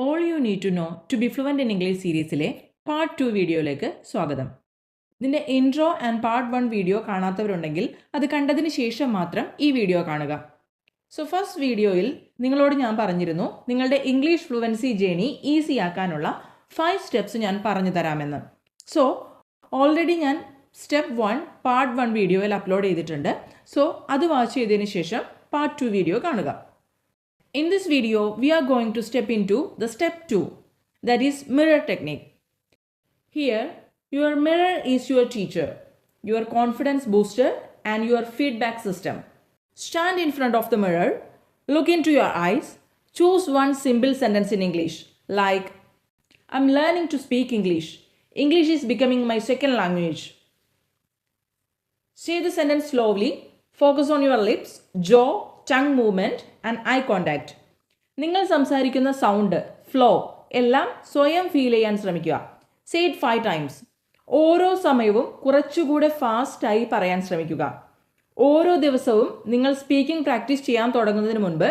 All you need to know to be fluent in English സീരീസിലെ part 2 വീഡിയോയിലേക്ക് സ്വാഗതം. ഇതിൻ്റെ ഇൻട്രോ ആൻഡ് പാർട്ട് 1 വീഡിയോ കാണാത്തവരുണ്ടെങ്കിൽ അത് കണ്ടതിന് ശേഷം മാത്രം ഈ വീഡിയോ കാണുക. സോ ഫസ്റ്റ് വീഡിയോയിൽ നിങ്ങളോട് ഞാൻ പറഞ്ഞിരുന്നു നിങ്ങളുടെ ഇംഗ്ലീഷ് ഫ്ലുവൻസി ജേണി ഈസി ആക്കാനുള്ള 5 സ്റ്റെപ്സ് ഞാൻ പറഞ്ഞു തരാമെന്ന്. സോ ഓൾറെഡി ഞാൻ സ്റ്റെപ്പ് 1 പാർട്ട് 1 വീഡിയോയിൽ അപ്ലോഡ് ചെയ്തിട്ടുണ്ട്. സോ അത് വാച്ച് ചെയ്തതിന് ശേഷം പാർട്ട് 2 വീഡിയോ കാണുക. In this video, we are going to step into the step 2, that is mirror technique. Here, your mirror is your teacher, your confidence booster and your feedback system. Stand in front of the mirror, look into your eyes, choose one simple sentence in English like, I'm learning to speak English. English is becoming my second language. Say the sentence slowly, focus on your lips, jaw, tongue movement and eye contact. നിങ്ങൾ സംസാരിക്കുന്ന sound, flow എല്ലാം സ്വയം feel ചെയ്യാൻ ശ്രമിക്കുക. Say it 5 times. ഓരോ സമയവും കുറച്ചുകൂടെ ഫാസ്റ്റായി പറയാൻ ശ്രമിക്കുക. ഓരോ ദിവസവും നിങ്ങൾ സ്പീക്കിംഗ് പ്രാക്ടീസ് ചെയ്യാൻ തുടങ്ങുന്നതിന് മുൻപ്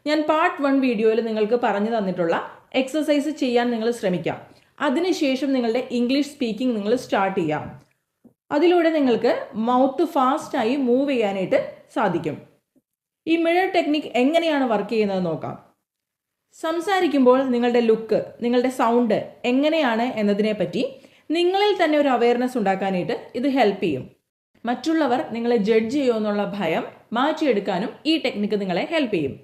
ഞാൻ പാർട്ട് 1 വീഡിയോയിൽ നിങ്ങൾക്ക് പറഞ്ഞു തന്നിട്ടുള്ള എക്സസൈസ് ചെയ്യാൻ നിങ്ങൾ ശ്രമിക്കാം. അതിനുശേഷം നിങ്ങളുടെ ഇംഗ്ലീഷ് സ്പീക്കിംഗ് നിങ്ങൾ സ്റ്റാർട്ട് ചെയ്യാം. അതിലൂടെ നിങ്ങൾക്ക് മൗത്ത് ഫാസ്റ്റായി മൂവ് ചെയ്യാനായിട്ട് സാധിക്കും. ഈ മിറർ ടെക്നിക്ക് എങ്ങനെയാണ് വർക്ക് ചെയ്യുന്നത് നോക്കാം. സംസാരിക്കുമ്പോൾ നിങ്ങളുടെ ലുക്ക്, നിങ്ങളുടെ സൗണ്ട് എങ്ങനെയാണ് എന്നതിനെപ്പറ്റി നിങ്ങളിൽ തന്നെ ഒരു അവയർനെസ് ഉണ്ടാക്കാനായിട്ട് ഇത് ഹെൽപ്പ് ചെയ്യും. മറ്റുള്ളവർ നിങ്ങളെ ജഡ്ജ് ചെയ്യുമെന്നുള്ള ഭയം മാറ്റിയെടുക്കാനും ഈ ടെക്നിക്ക് നിങ്ങളെ ഹെൽപ്പ് ചെയ്യും.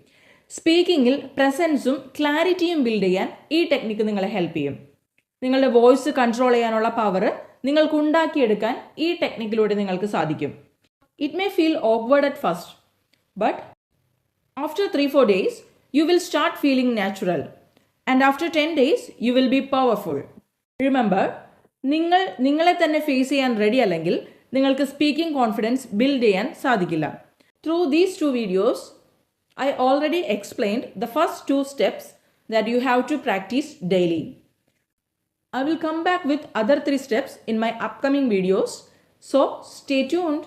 സ്പീക്കിങ്ങിൽ പ്രസൻസും ക്ലാരിറ്റിയും ബിൽഡ് ചെയ്യാൻ ഈ ടെക്നിക്ക് നിങ്ങളെ ഹെൽപ്പ് ചെയ്യും. നിങ്ങളുടെ വോയിസ് കൺട്രോൾ ചെയ്യാനുള്ള പവർ നിങ്ങൾക്ക് ഉണ്ടാക്കിയെടുക്കാൻ ഈ ടെക്നിക്കിലൂടെ നിങ്ങൾക്ക് സാധിക്കും. It may feel awkward at first, but after 3-4 days, you will start feeling natural. And after 10 days, you will be powerful. Remember, നിങ്ങളെ തന്നെ ഫേസ് ചെയ്യാൻ റെഡി അല്ലെങ്കിൽ നിങ്ങൾക്ക് സ്പീക്കിംഗ് കോൺഫിഡൻസ് ബിൽഡ് ചെയ്യാൻ സാധിക്കില്ല. Through these 2 videos, I already explained the first 2 steps that you have to practice daily. I will come back with other 3 steps in my upcoming videos. So, stay tuned.